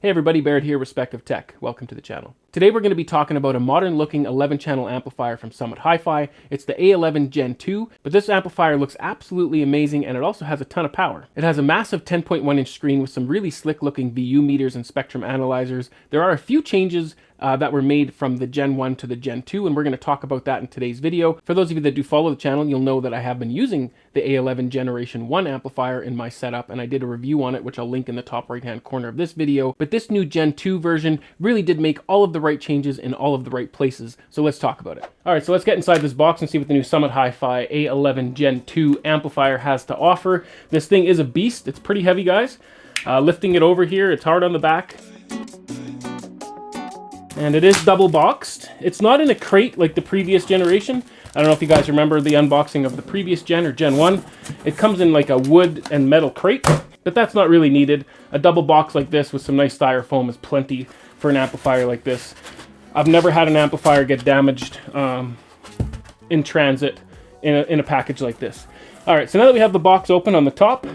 Hey everybody, Barrett here, Respect of Tech. Welcome to the channel. Today we're going to be talking about a modern looking 11-channel amplifier from Summit Hifi. It's the A11 Gen 2, but this amplifier looks absolutely amazing and it also has a ton of power. It has a massive 10.1-inch screen with some really slick looking VU meters and spectrum analyzers. There are a few changes that were made from the Gen 1 to the Gen 2, and we're going to talk about that in today's video. For those of you that do follow the channel, you'll know that I have been using the A11 Generation 1 amplifier in my setup, and I did a review on it, which I'll link in the top right-hand corner of this video. But this new Gen 2 version really did make all of the right changes in all of the right places, so let's talk about it. All right, so let's get inside this box and see what the new Summit Hifi A11 Gen 2 amplifier has to offer. This thing is a beast. It's pretty heavy, guys. Lifting it over here, it's hard on the back. And it is double boxed. It's not in a crate like the previous generation. I don't know if you guys remember the unboxing of the previous gen or Gen 1. It comes in like a wood and metal crate, but that's not really needed. A double box like this with some nice styrofoam is plenty for an amplifier like this. I've never had an amplifier get damaged in transit in a package like this. All right, so now that we have the box open, on the top,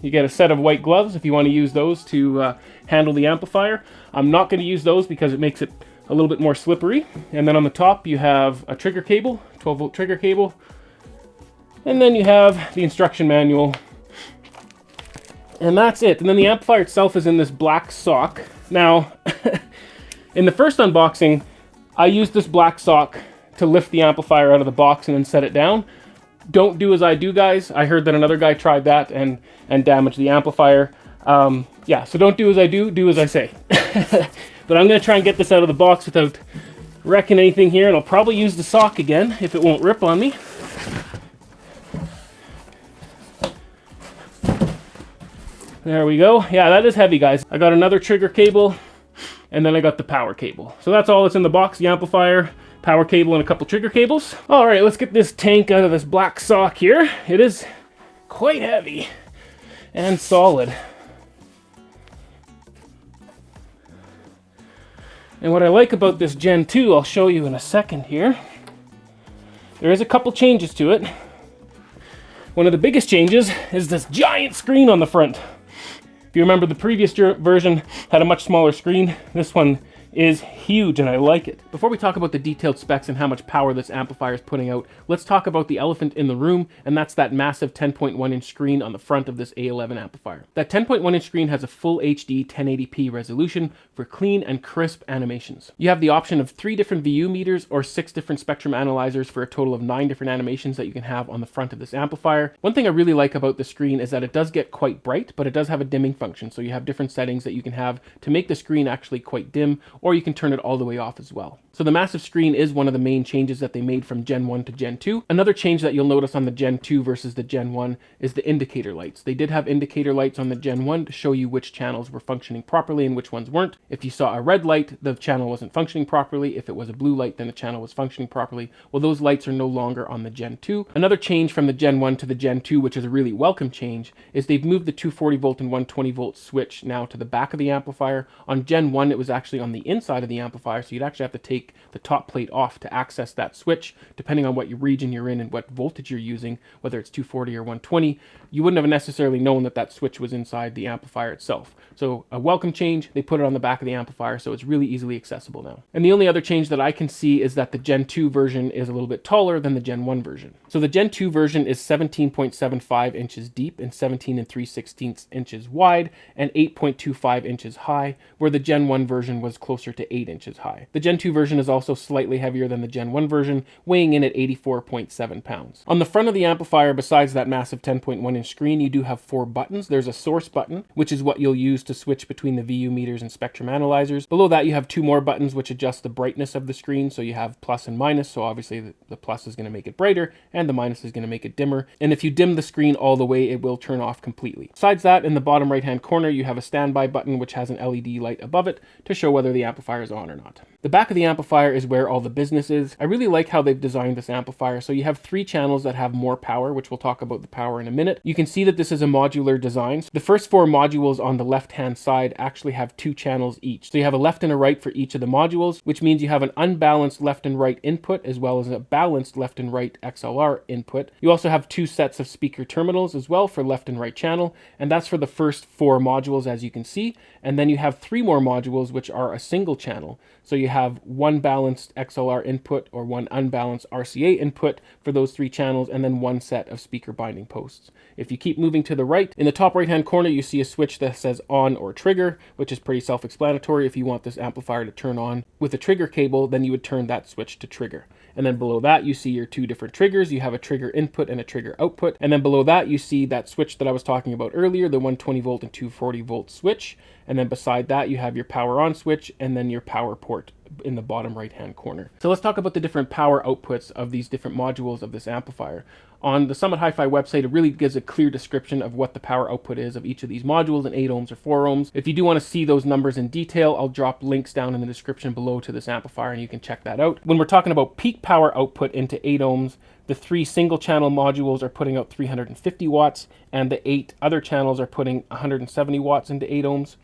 you get a set of white gloves if you want to use those to handle the amplifier. I'm not going to use those because it makes it a little bit more slippery. And then on the top you have a trigger cable, 12-volt trigger cable. And then you have the instruction manual. And that's it. And then the amplifier itself is in this black sock. Now, in the first unboxing, I used this black sock to lift the amplifier out of the box and then set it down. Don't do as I do, guys. I heard that another guy tried that and damaged the amplifier. Yeah, so don't do as I do as I say. But I'm going to try and get this out of the box without wrecking anything here, and I'll probably use the sock again if it won't rip on me. There we go. Yeah, that is heavy, guys. I got another trigger cable, and then I got the power cable. So that's all that's in the box: the amplifier, power cable, and a couple trigger cables. All right, let's get this tank out of this black sock here. It is quite heavy and solid. And what I like about this Gen 2, I'll show you in a second here. There is a couple changes to it. One of the biggest changes is this giant screen on the front. If you remember, the previous version had a much smaller screen. This one is huge and I like it. Before we talk about the detailed specs and how much power this amplifier is putting out, let's talk about the elephant in the room, and that's that massive 10.1-inch screen on the front of this A11 amplifier. That 10.1-inch screen has a full HD 1080p resolution for clean and crisp animations. You have the option of 3 different VU meters or 6 different spectrum analyzers for a total of 9 different animations that you can have on the front of this amplifier. One thing I really like about the screen is that it does get quite bright, but it does have a dimming function, so you have different settings that you can have to make the screen actually quite dim, or you can turn it all the way off as well. So the massive screen is one of the main changes that they made from Gen 1 to Gen 2. Another change that you'll notice on the Gen 2 versus the Gen 1 is the indicator lights. They did have indicator lights on the Gen 1 to show you which channels were functioning properly and which ones weren't. If you saw a red light, the channel wasn't functioning properly. If it was a blue light, then the channel was functioning properly. Well, those lights are no longer on the Gen 2. Another change from the Gen 1 to the Gen 2, which is a really welcome change, is they've moved the 240 volt and 120 volt switch now to the back of the amplifier. On Gen 1, it was actually on the inside of the amplifier, so you'd actually have to take the top plate off to access that switch. Depending on what region you're in and what voltage you're using, whether it's 240 or 120, you wouldn't have necessarily known that that switch was inside the amplifier itself. So a welcome change. They put it on the back of the amplifier, so it's really easily accessible now. And the only other change that I can see is that the Gen 2 version is a little bit taller than the Gen 1 version. So the Gen 2 version is 17.75 inches deep and 17 3/16 inches wide and 8.25 inches high, where the Gen 1 version was closer to 8 inches high. The Gen 2 version is also slightly heavier than the Gen 1 version, weighing in at 84.7 pounds. On the front of the amplifier, besides that massive 10.1-inch screen, you do have 4 buttons. There's a source button, which is what you'll use to switch between the VU meters and spectrum analyzers. Below that, you have 2 more buttons which adjust the brightness of the screen. So you have plus and minus. So obviously the plus is going to make it brighter and the minus is going to make it dimmer. And if you dim the screen all the way, it will turn off completely. Besides that, in the bottom right-hand corner, you have a standby button which has an LED light above it to show whether the amplifier is on or not. The back of the amplifier is where all the business is. I really like how they've designed this amplifier. So you have 3 channels that have more power, which we'll talk about the power in a minute. You can see that this is a modular design. So the first 4 modules on the left-hand side actually have 2 channels each. So you have a left and a right for each of the modules, which means you have an unbalanced left and right input as well as a balanced left and right XLR input. You also have 2 sets of speaker terminals as well for left and right channel, and that's for the first 4 modules, as you can see. And then you have 3 more modules which are a single channel. So you have 1 balanced XLR input or 1 unbalanced RCA input for those 3 channels, and then 1 set of speaker binding posts. If you keep moving to the right, in the top right hand corner you see a switch that says on or trigger, which is pretty self-explanatory. If you want this amplifier to turn on with a trigger cable, then you would turn that switch to trigger. And then below that you see your 2 different triggers. You have a trigger input and a trigger output. And then below that you see that switch that I was talking about earlier, the 120 volt and 240 volt switch. And then beside that you have your power on switch and then your power port in the bottom right hand corner. So let's talk about the different power outputs of these different modules of this amplifier. On the Summit Hifi website, it really gives a clear description of what the power output is of each of these modules in 8 ohms or 4 ohms. If you do want to see those numbers in detail, I'll drop links down in the description below to this amplifier and you can check that out. When we're talking about peak power output into 8 ohms, the 3 single channel modules are putting out 350 watts and the 8 other channels are putting 170 watts into 8 ohms.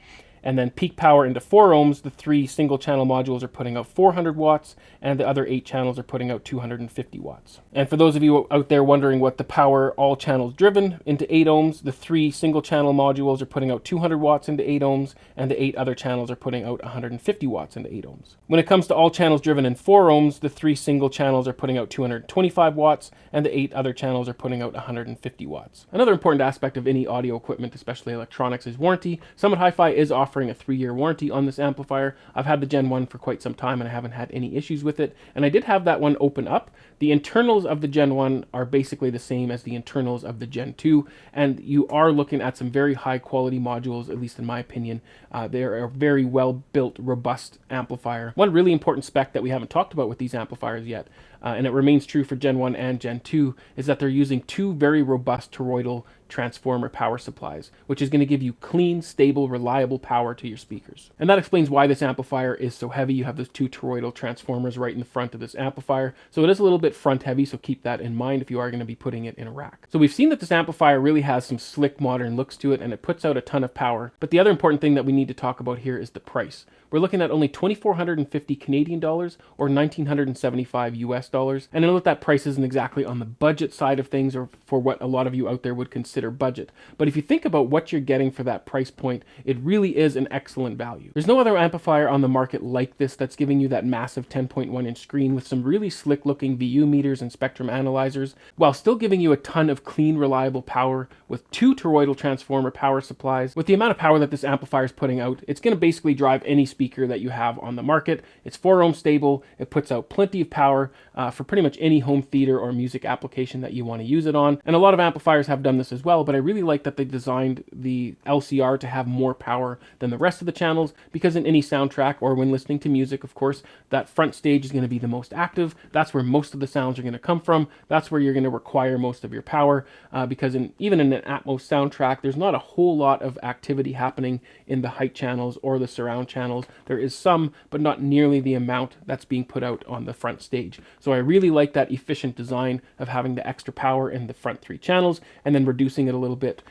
And then peak power into 4 ohms, the 3 single channel modules are putting out 400 watts and the other 8 channels are putting out 250 watts. And for those of you out there wondering what the power all channels driven into 8 ohms, the 3 single channel modules are putting out 200 watts into 8 ohms and the 8 other channels are putting out 150 watts into 8 ohms. When it comes to all channels driven in 4 ohms, the 3 single channels are putting out 225 watts and the 8 other channels are putting out 150 watts. Another important aspect of any audio equipment, especially electronics, is warranty. Summit Hifi is offering a 3-year warranty on this amplifier. I've had the Gen 1 for quite some time and I haven't had any issues with it. And I did have that one open up. The internals of the Gen 1 are basically the same as the internals of the Gen 2. And you are looking at some very high quality modules, at least in my opinion. They're a very well built, robust amplifier. One really important spec that we haven't talked about with these amplifiers yet, and it remains true for Gen 1 and Gen 2, is that they're using 2 very robust toroidal transformer power supplies, which is going to give you clean, stable, reliable power to your speakers. And that explains why this amplifier is so heavy. You have those 2 toroidal transformers right in the front of this amplifier. So it is a little bit front heavy, so keep that in mind if you are going to be putting it in a rack. So we've seen that this amplifier really has some slick modern looks to it and it puts out a ton of power. But the other important thing that we need to talk about here is the price. We're looking at only 2,450 Canadian dollars or 1,975 US dollars. And I know that price isn't exactly on the budget side of things or for what a lot of you out there would consider budget. But if you think about what you're getting for that price point, it really is an excellent value. There's no other amplifier on the market like this that's giving you that massive 10.1 inch screen with some really slick looking VU meters and spectrum analyzers, while still giving you a ton of clean, reliable power with 2 toroidal transformer power supplies. With the amount of power that this amplifier is putting out, it's going to basically drive any speaker that you have on the market. It's 4 ohm stable. It puts out plenty of power for pretty much any home theater or music application that you want to use it on. And a lot of amplifiers have done this as well, but I really like that they designed the LCR to have more power than the rest of the channels, because in any soundtrack or when listening to music, of course, that front stage is going to be the most active. That's where most of the sounds are going to come from. That's where you're going to require most of your power, because even in an Atmos soundtrack, there's not a whole lot of activity happening in the height channels or the surround channels. There is some, but not nearly the amount that's being put out on the front stage. So I really like that efficient design of having the extra power in the front 3 channels and then reducing it a little bit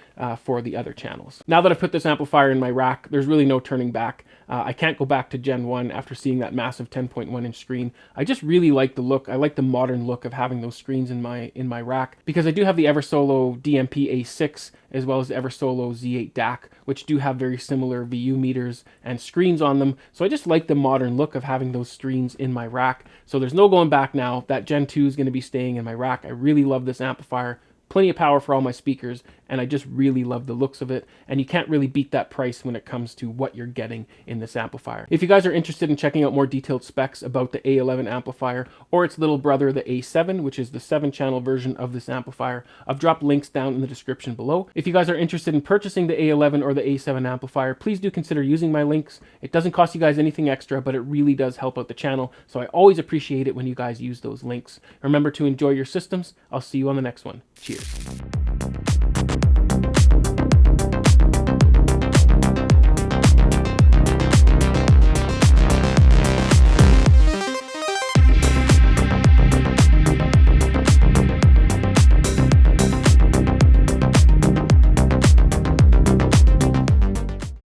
for the other channels. Now that I've put this amplifier in my rack, there's really no turning back. I can't go back to Gen 1 after seeing that massive 10.1 inch screen. I just really like the look. I like the modern look of having those screens in my rack, because I do have the Eversolo DMP A6 as well as the Eversolo Z8 DAC, which do have very similar VU meters and screens on them. So I just like the modern look of having those screens in my rack. So there's no going back now. That Gen 2 is going to be staying in my rack. I really love this amplifier. Plenty of power for all my speakers, and I just really love the looks of it, and you can't really beat that price when it comes to what you're getting in this amplifier. If you guys are interested in checking out more detailed specs about the A11 amplifier or its little brother, the A7, which is the 7-channel version of this amplifier, I've dropped links down in the description below. If you guys are interested in purchasing the A11 or the A7 amplifier, please do consider using my links. It doesn't cost you guys anything extra, but it really does help out the channel, so I always appreciate it when you guys use those links. Remember to enjoy your systems. I'll see you on the next one. Cheers.